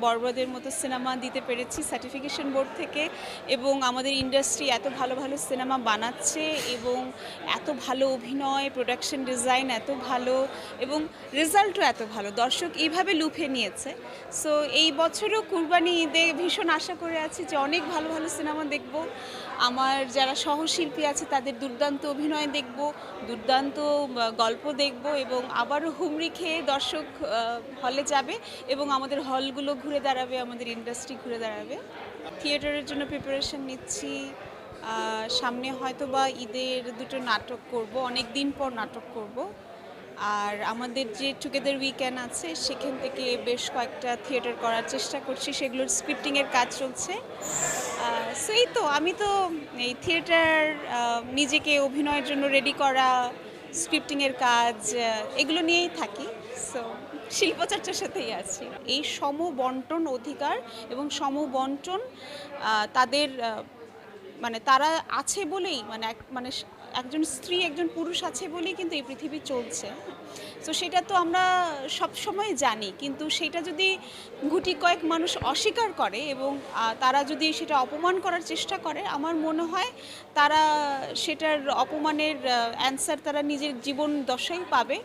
বরবাদের মতো সিনেমা দিতে পেরেছি সার্টিফিকেশন বোর্ড থেকে, এবং আমাদের ইন্ডাস্ট্রি এত ভালো ভালো সিনেমা বানাচ্ছে এবং এত ভালো অভিনয়, প্রোডাকশন ডিজাইন এত ভালো এবং রেজাল্টও এত ভালো, দর্শক এইভাবে লুফে নিয়েছে। সো এই বছরও কুরবানি ঈদে ভীষণ আশা করে আছি যে অনেক ভালো ভালো সিনেমা দেখব, আমার যারা সহশিল্পী আছে তাদের দুর্দান্ত অভিনয় দেখব, দুর্দান্ত গল্প দেখব, এবং আবারও হুমড়ি খেয়ে দর্শক হলে যাবে এবং আমাদের হলগুলো ঘুরে দাঁড়াবে, আমাদের ইন্ডাস্ট্রি ঘুরে দাঁড়াবে। থিয়েটারের জন্য প্রিপারেশন নিচ্ছি। সামনে হয়তো বা ঈদের দুটো নাটক করব, অনেক দিন পর নাটক করব। আর আমাদের যে টুগেদার উইকেন্ড আছে সেখান থেকে বেশ কয়েকটা থিয়েটার করার চেষ্টা করছি, সেগুলোর স্ক্রিপ্টিংয়ের কাজ চলছে। সেই তো আমি তো এই থিয়েটার, নিজেকে অভিনয়ের জন্য রেডি করা, স্ক্রিপ্টিংয়ের কাজ, এগুলো নিয়েই থাকি। সো শিল্পচর্চার সাথেই আছি। এই সমবন্টন অধিকার এবং সমবন্টন তাদের মানে তারা আছে বলেই, মানে একজন স্ত্রী একজন পুরুষ আছে বলেই কিন্তু এই পৃথিবী চলছে। তো সেটা তো আমরা সবসময় জানি, কিন্তু সেটা যদি গুটি কয়েক মানুষ অস্বীকার করে এবং তারা যদি সেটা অপমান করার চেষ্টা করে, আমার মনে হয় তারা সেটার অপমানের অ্যান্সার তারা নিজের জীবন দশাই পাবে।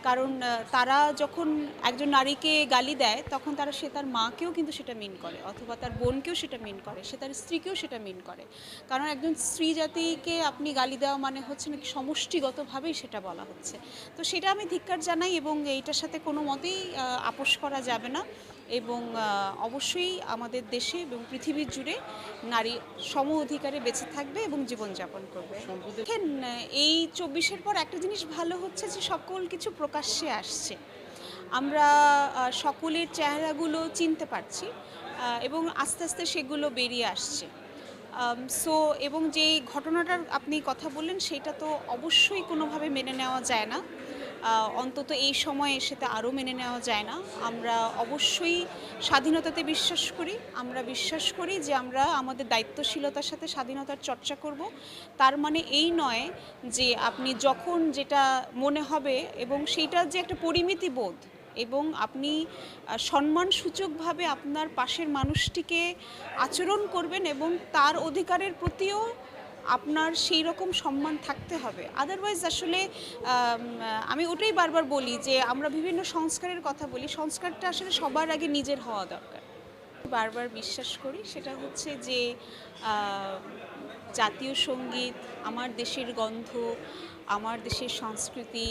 কারণ তারা যখন একজন নারীকে গালি দেয় তখন সে তার মাকেও কিন্তু সেটা মিন করে, অথবা তার বোনকেও সেটা মিন করে, সে তার স্ত্রীকেও সেটা মিন করে। কারণ একজন স্ত্রী জাতিকে আপনি গালি দেওয়া মানে হচ্ছে নাকি সমষ্টিগতভাবেই সেটা বলা হচ্ছে। তো সেটা আমি ধিক্কার জানাই এবং এইটার সাথে কোনো মতেই আপোষ করা যাবে না। এবং অবশ্যই আমাদের দেশে এবং পৃথিবীর জুড়ে নারী সম অধিকারে বেঁচে থাকবে এবং জীবনযাপন করবে। দেখেন, এই 24-এর পর একটা জিনিস ভালো হচ্ছে যে সকল কিছু প্রকাশ্যে আসছে, আমরা সকলের চেহারাগুলো চিনতে পারছি এবং আস্তে আস্তে সেগুলো বেরিয়ে আসছে। সো এবং যে ঘটনাটার আপনি কথা বললেন সেটা তো অবশ্যই কোনোভাবে মেনে নেওয়া যায় না, অন্তত এই সময়ে সেটা আরও মেনে নেওয়া যায় না। আমরা অবশ্যই স্বাধীনতাতে বিশ্বাস করি, আমরা বিশ্বাস করি যে আমরা আমাদের দায়িত্বশীলতার সাথে স্বাধীনতার চর্চা করব। তার মানে এই নয় যে আপনি যখন যেটা মনে হবে, এবং সেইটার যে একটা পরিমিতি বোধ, এবং আপনি সম্মানসূচকভাবে আপনার পাশের মানুষটিকে আচরণ করবেন এবং তার অধিকারের প্রতিও আপনার সেই রকম সম্মান থাকতে হবে। আদারওয়াইজ আসলে আমি ওটাই বারবার বলি যে আমরা বিভিন্ন সংস্কারের কথা বলি, সংস্কারটা আসলে সবার আগে নিজের হওয়া দরকার। বারবার বিশ্বাস করি সেটা হচ্ছে যে জাতীয় সঙ্গীত, আমার দেশের গন্ধ, আমার দেশের সংস্কৃতি,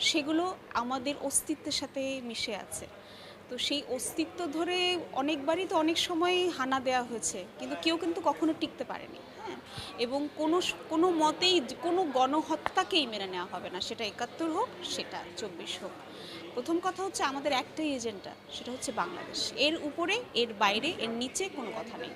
সেগুলো আমাদের অস্তিত্বের সাথে মিশে আছে। তো সেই অস্তিত্ব ধরে অনেকবারই তো অনেক সময় হানা দেওয়া হয়েছে, কিন্তু কেউ কিন্তু কখনো টিকতে পারেনি। হ্যাঁ, এবং কোনো মতেই কোনো গণহত্যাকেই মেনে নেওয়া হবে না, সেটা ৭১ হোক, সেটা ২৪ হোক। প্রথম কথা হচ্ছে আমাদের একটাই এজেন্ডা, সেটা হচ্ছে বাংলাদেশ। এর উপরে, এর বাইরে, এর নিচে কোনো কথা নেই।